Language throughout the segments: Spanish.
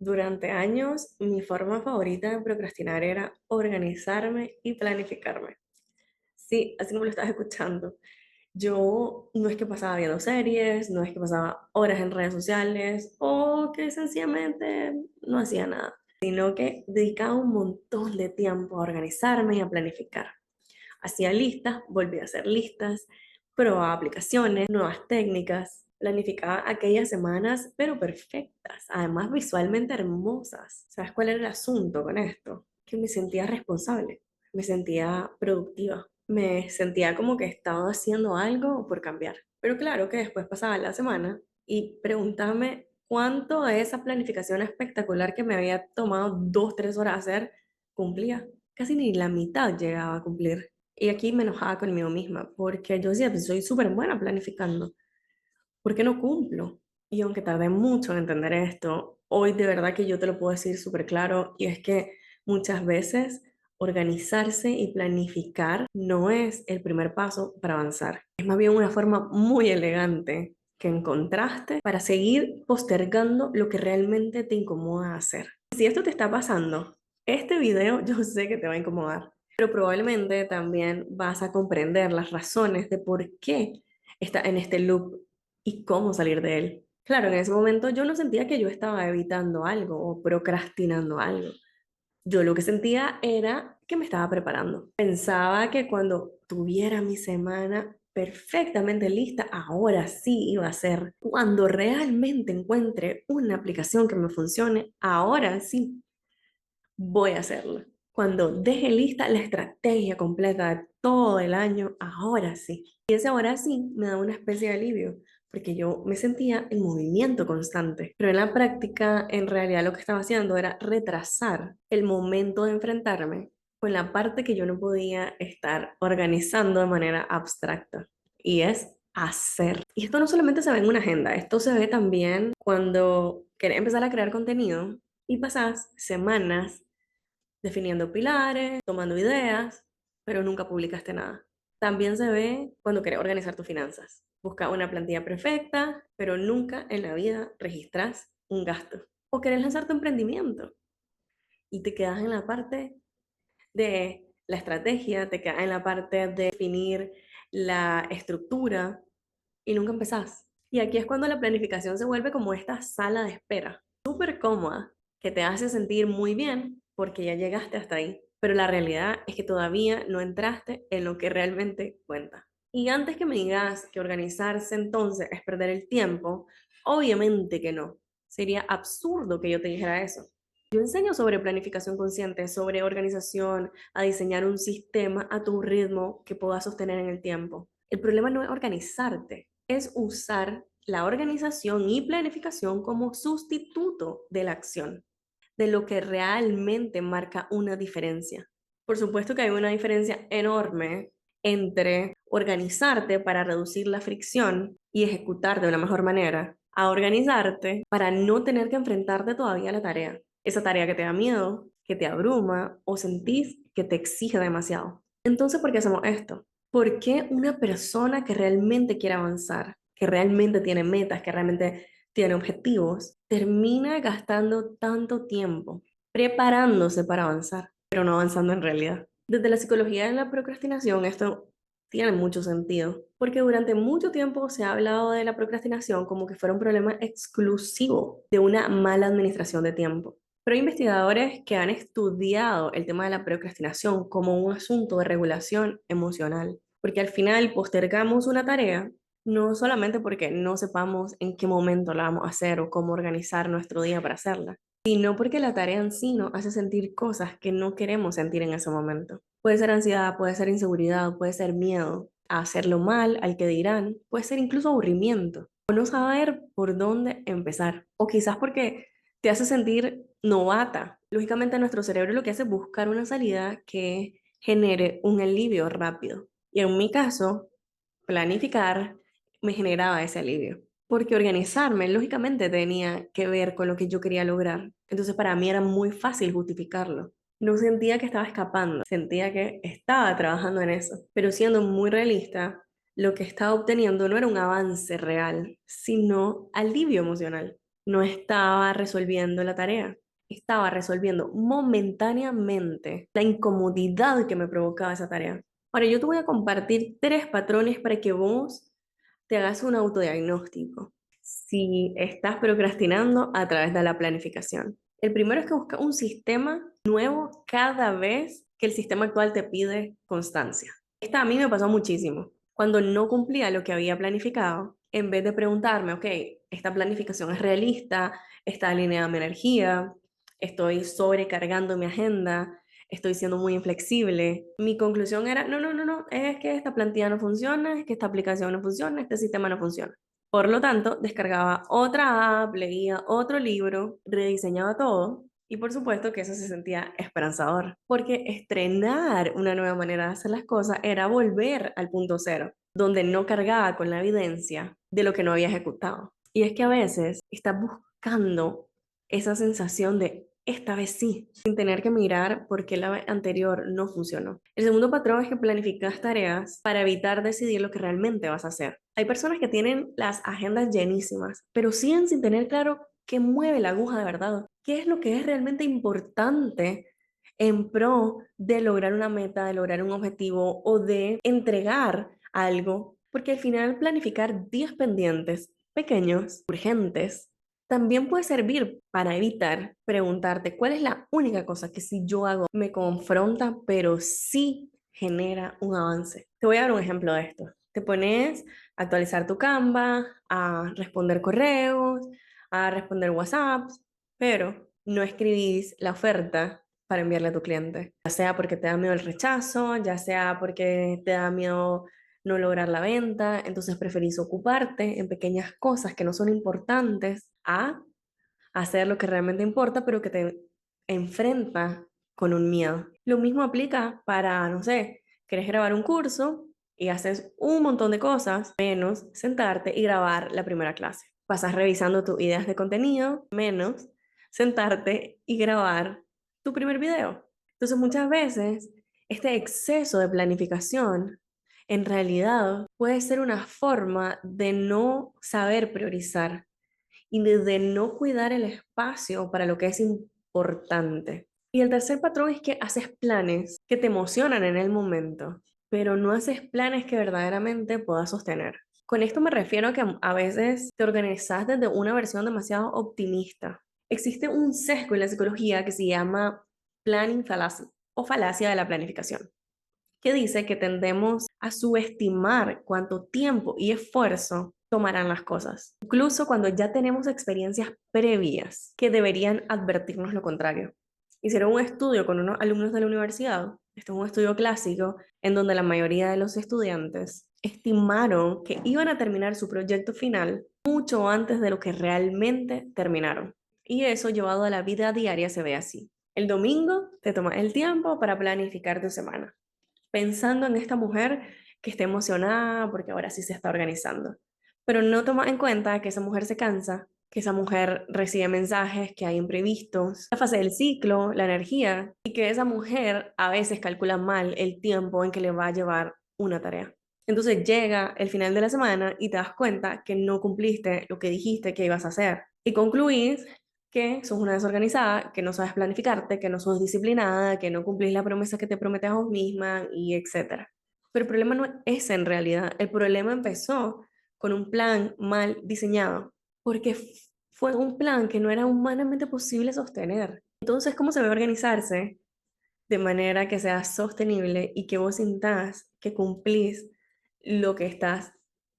Durante años, mi forma favorita de procrastinar era organizarme y planificarme. Sí, así como lo estás escuchando. Yo no es que pasaba viendo series, no es que pasaba horas en redes sociales o que sencillamente no hacía nada, sino que dedicaba un montón de tiempo a organizarme y a planificar. Hacía listas, volví a hacer listas, probaba aplicaciones, nuevas técnicas, planificaba aquellas semanas, pero perfectas, además visualmente hermosas. ¿Sabes cuál era el asunto con esto? Que me sentía responsable, me sentía productiva, me sentía como que estaba haciendo algo por cambiar. Pero claro que después pasaba la semana y preguntarme cuánto de esa planificación espectacular que me había tomado 2, 3 horas hacer cumplía. Casi ni la mitad llegaba a cumplir. Y aquí me enojaba conmigo misma, porque yo decía, pues soy súper buena planificando, ¿por qué no cumplo? Y aunque tardé mucho en entender esto, hoy de verdad que yo te lo puedo decir súper claro, y es que muchas veces organizarse y planificar no es el primer paso para avanzar. Es más bien una forma muy elegante que encontraste para seguir postergando lo que realmente te incomoda hacer. Si esto te está pasando, este video yo sé que te va a incomodar, pero probablemente también vas a comprender las razones de por qué está en este loop y cómo salir de él. Claro, en ese momento yo no sentía que yo estaba evitando algo o procrastinando algo. Yo lo que sentía era que me estaba preparando. Pensaba que cuando tuviera mi semana perfectamente lista, ahora sí iba a ser. Cuando realmente encuentre una aplicación que me funcione, ahora sí voy a hacerlo. Cuando deje lista la estrategia completa de todo el año, ahora sí. Y ese ahora sí me da una especie de alivio, porque yo me sentía en movimiento constante. Pero en la práctica, en realidad lo que estaba haciendo era retrasar el momento de enfrentarme con la parte que yo no podía estar organizando de manera abstracta. Y es hacer. Y esto no solamente se ve en una agenda, esto se ve también cuando querés empezar a crear contenido y pasás semanas definiendo pilares, tomando ideas, pero nunca publicaste nada. También se ve cuando quieres organizar tus finanzas. Busca una plantilla perfecta, pero nunca en la vida registras un gasto. O querés lanzar tu emprendimiento y te quedas en la parte de la estrategia, te quedas en la parte de definir la estructura y nunca empezás. Y aquí es cuando la planificación se vuelve como esta sala de espera, súper cómoda, que te hace sentir muy bien porque ya llegaste hasta ahí. Pero la realidad es que todavía no entraste en lo que realmente cuenta. Y antes que me digas que organizarse entonces es perder el tiempo, obviamente que no. Sería absurdo que yo te dijera eso. Yo enseño sobre planificación consciente, sobre organización, a diseñar un sistema a tu ritmo que puedas sostener en el tiempo. El problema no es organizarte, es usar la organización y planificación como sustituto de la acción, de lo que realmente marca una diferencia. Por supuesto que hay una diferencia enorme entre organizarte para reducir la fricción y ejecutar de una mejor manera, a organizarte para no tener que enfrentarte todavía a la tarea. Esa tarea que te da miedo, que te abruma o sentís que te exige demasiado. Entonces, ¿por qué hacemos esto? ¿Por qué una persona que realmente quiere avanzar, que realmente tiene metas, que realmente tiene objetivos, termina gastando tanto tiempo preparándose para avanzar, pero no avanzando en realidad? Desde la psicología de la procrastinación, esto tiene mucho sentido, porque durante mucho tiempo se ha hablado de la procrastinación como que fuera un problema exclusivo de una mala administración de tiempo. Pero hay investigadores que han estudiado el tema de la procrastinación como un asunto de regulación emocional, porque al final postergamos una tarea no solamente porque no sepamos en qué momento la vamos a hacer o cómo organizar nuestro día para hacerla, sino porque la tarea en sí nos hace sentir cosas que no queremos sentir en ese momento. Puede ser ansiedad, puede ser inseguridad, puede ser miedo a hacerlo mal, al que dirán, puede ser incluso aburrimiento o no saber por dónde empezar, o quizás porque te hace sentir novata. Lógicamente nuestro cerebro lo que hace es buscar una salida que genere un alivio rápido. Y en mi caso, planificar me generaba ese alivio, porque organizarme lógicamente tenía que ver con lo que yo quería lograr. Entonces para mí era muy fácil justificarlo. No sentía que estaba escapando, sentía que estaba trabajando en eso, pero siendo muy realista, lo que estaba obteniendo no era un avance real, sino alivio emocional. no estaba resolviendo la tarea, estaba resolviendo momentáneamente la incomodidad que me provocaba esa tarea. Ahora, yo te voy a compartir 3 patrones para que vos te hagas un autodiagnóstico si estás procrastinando a través de la planificación. El primero es que busca un sistema nuevo cada vez que el sistema actual te pide constancia. Esta a mí me pasó muchísimo. Cuando no cumplía lo que había planificado, en vez de preguntarme, ok, esta planificación es realista, está alineada a mi energía, estoy sobrecargando mi agenda, estoy siendo muy inflexible. Mi conclusión era, no, es que esta plantilla no funciona, es que esta aplicación no funciona, este sistema no funciona. Por lo tanto, descargaba otra app, leía otro libro, rediseñaba todo y por supuesto que eso se sentía esperanzador, porque estrenar una nueva manera de hacer las cosas era volver al punto cero, donde no cargaba con la evidencia de lo que no había ejecutado. Y es que a veces estás buscando esa sensación de esta vez sí, sin tener que mirar por qué la vez anterior no funcionó. El segundo patrón es que planificas tareas para evitar decidir lo que realmente vas a hacer. Hay personas que tienen las agendas llenísimas, pero siguen sin tener claro qué mueve la aguja de verdad, qué es lo que es realmente importante en pro de lograr una meta, de lograr un objetivo o de entregar algo, porque al final planificar 10 pendientes pequeños, urgentes, también puede servir para evitar preguntarte cuál es la única cosa que si yo hago me confronta, pero sí genera un avance. Te voy a dar un ejemplo de esto. Te pones a actualizar tu Canva, a responder correos, a responder WhatsApps, pero no escribís la oferta para enviarle a tu cliente, ya sea porque te da miedo el rechazo, ya sea porque te da miedo no lograr la venta, entonces preferís ocuparte en pequeñas cosas que no son importantes a hacer lo que realmente importa, pero que te enfrenta con un miedo. Lo mismo aplica para, no sé, querés grabar un curso y haces un montón de cosas, menos sentarte y grabar la primera clase. Pasas revisando tus ideas de contenido, menos sentarte y grabar tu primer video. Entonces muchas veces este exceso de planificación en realidad puede ser una forma de no saber priorizar y de no cuidar el espacio para lo que es importante. Y el tercer patrón es que haces planes que te emocionan en el momento, pero no haces planes que verdaderamente puedas sostener. Con esto me refiero a que a veces te organizas desde una versión demasiado optimista. Existe un sesgo en la psicología que se llama planning fallacy o falacia de la planificación, que dice que tendemos a subestimar cuánto tiempo y esfuerzo tomarán las cosas, incluso cuando ya tenemos experiencias previas que deberían advertirnos lo contrario. Hicieron un estudio con unos alumnos de la universidad, esto es un estudio clásico, en donde la mayoría de los estudiantes estimaron que iban a terminar su proyecto final mucho antes de lo que realmente terminaron. Y eso llevado a la vida diaria se ve así. El domingo te tomas el tiempo para planificar tu semana pensando en esta mujer que esté emocionada porque ahora sí se está organizando. Pero no toma en cuenta que esa mujer se cansa, que esa mujer recibe mensajes, que hay imprevistos, la fase del ciclo, la energía, y que esa mujer a veces calcula mal el tiempo en que le va a llevar una tarea. Entonces llega el final de la semana y te das cuenta que no cumpliste lo que dijiste que ibas a hacer. Y concluís que sos una desorganizada, que no sabes planificarte, que no sos disciplinada, que no cumplís la promesa que te prometes a vos misma y etcétera. Pero el problema no es ese en realidad. El problema empezó con un plan mal diseñado, porque fue un plan que no era humanamente posible sostener. Entonces, ¿cómo se ve organizarse de manera que sea sostenible y que vos sintás que cumplís lo que estás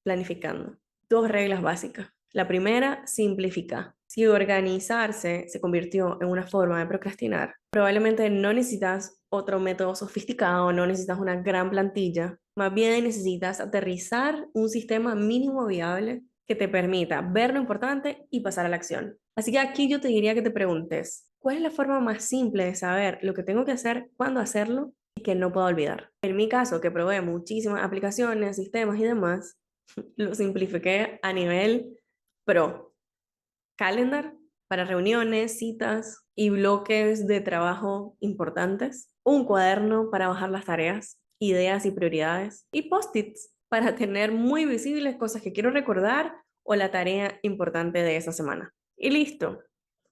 planificando? 2 reglas básicas. La primera, simplifica. Si organizarse se convirtió en una forma de procrastinar, probablemente no necesitas otro método sofisticado, no necesitas una gran plantilla, más bien necesitas aterrizar un sistema mínimo viable que te permita ver lo importante y pasar a la acción. Así que aquí yo te diría que te preguntes, ¿cuál es la forma más simple de saber lo que tengo que hacer, cuándo hacerlo y que no puedo olvidar? En mi caso, que probé muchísimas aplicaciones, sistemas y demás, lo simplifiqué a nivel pro. Calendar para reuniones, citas y bloques de trabajo importantes. Un cuaderno para bajar las tareas, ideas y prioridades. Y post-its para tener muy visibles cosas que quiero recordar o la tarea importante de esa semana. y listo.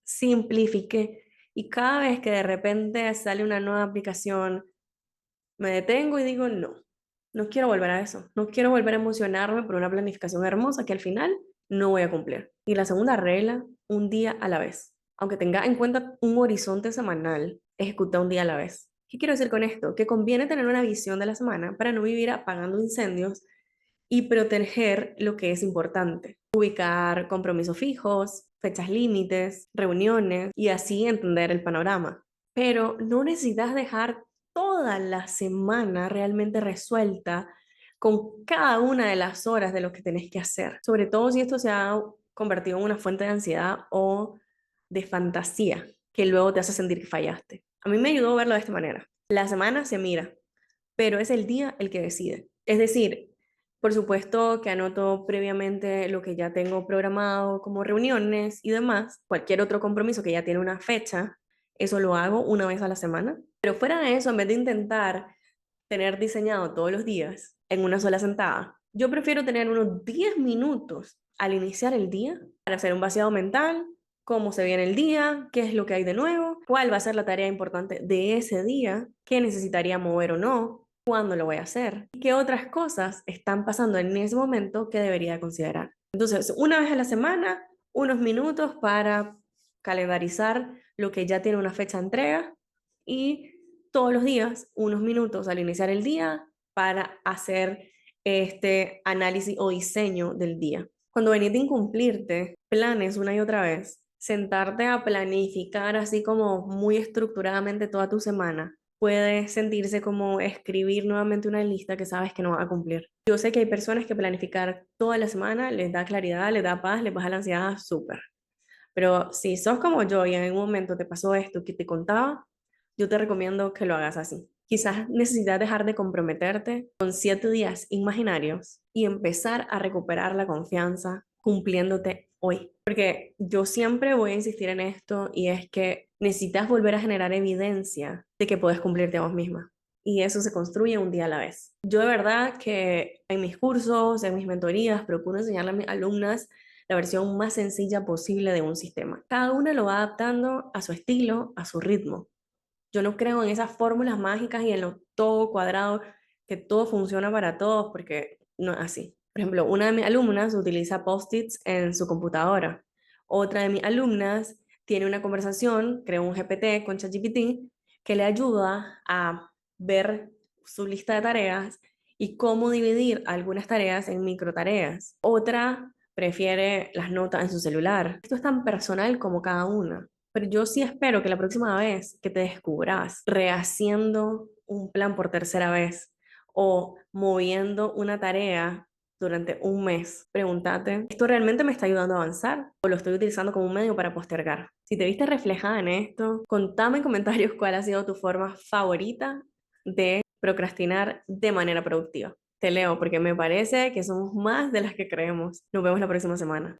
Simplifiqué. Y cada vez que de repente sale una nueva aplicación, me detengo y digo, no, no quiero volver a eso. No quiero volver a emocionarme por una planificación hermosa que al final no voy a cumplir. Y la segunda regla, un día a la vez. Aunque tenga en cuenta un horizonte semanal, ejecuta un día a la vez. ¿Qué quiero decir con esto? Que conviene tener una visión de la semana para no vivir apagando incendios y proteger lo que es importante. Ubicar compromisos fijos, fechas límites, reuniones y así entender el panorama. Pero no necesitas dejar toda la semana realmente resuelta con cada una de las horas de lo que tenés que hacer. Sobre todo si esto se ha convertido en una fuente de ansiedad o de fantasía que luego te hace sentir que fallaste. A mí me ayudó a verlo de esta manera. La semana se mira, pero es el día el que decide. Es decir, por supuesto que anoto previamente lo que ya tengo programado como reuniones y demás, cualquier otro compromiso que ya tiene una fecha, eso lo hago una vez a la semana. Pero fuera de eso, en vez de intentar tener diseñado todos los días en una sola sentada, yo prefiero tener unos 10 minutos al iniciar el día para hacer un vaciado mental, cómo se viene el día, qué es lo que hay de nuevo, cuál va a ser la tarea importante de ese día, qué necesitaría mover o no, cuándo lo voy a hacer y qué otras cosas están pasando en ese momento que debería considerar. Entonces, una vez a la semana, unos minutos para calendarizar lo que ya tiene una fecha de entrega y todos los días unos minutos al iniciar el día para hacer este análisis o diseño del día. Cuando venís de incumplirte planes una y otra vez, sentarte a planificar así como muy estructuradamente toda tu semana, puede sentirse como escribir nuevamente una lista que sabes que no va a cumplir. Yo sé que hay personas que planificar toda la semana les da claridad, les da paz, les baja la ansiedad, súper. Pero si sos como yo y en algún momento te pasó esto que te contaba, yo te recomiendo que lo hagas así. Quizás necesitas dejar de comprometerte con 7 días imaginarios y empezar a recuperar la confianza cumpliéndote hoy. Porque yo siempre voy a insistir en esto y es que necesitas volver a generar evidencia de que puedes cumplirte a vos misma. Y eso se construye un día a la vez. Yo de verdad que en mis cursos, en mis mentorías, procuro enseñarle a mis alumnas la versión más sencilla posible de un sistema. Cada una lo va adaptando a su estilo, a su ritmo. Yo no creo en esas fórmulas mágicas y en lo todo cuadrado, que todo funciona para todos, porque no es así. Por ejemplo, una de mis alumnas utiliza post-its en su computadora. Otra de mis alumnas tiene una conversación, creó un GPT con ChatGPT, que le ayuda a ver su lista de tareas y cómo dividir algunas tareas en micro tareas. Otra prefiere las notas en su celular. Esto es tan personal como cada una. Pero yo sí espero que la próxima vez que te descubras rehaciendo un plan por tercera vez o moviendo una tarea durante un mes, pregúntate, ¿esto realmente me está ayudando a avanzar o lo estoy utilizando como un medio para postergar? Si te viste reflejada en esto, contame en comentarios cuál ha sido tu forma favorita de procrastinar de manera productiva. Te leo porque me parece que somos más de las que creemos. Nos vemos la próxima semana.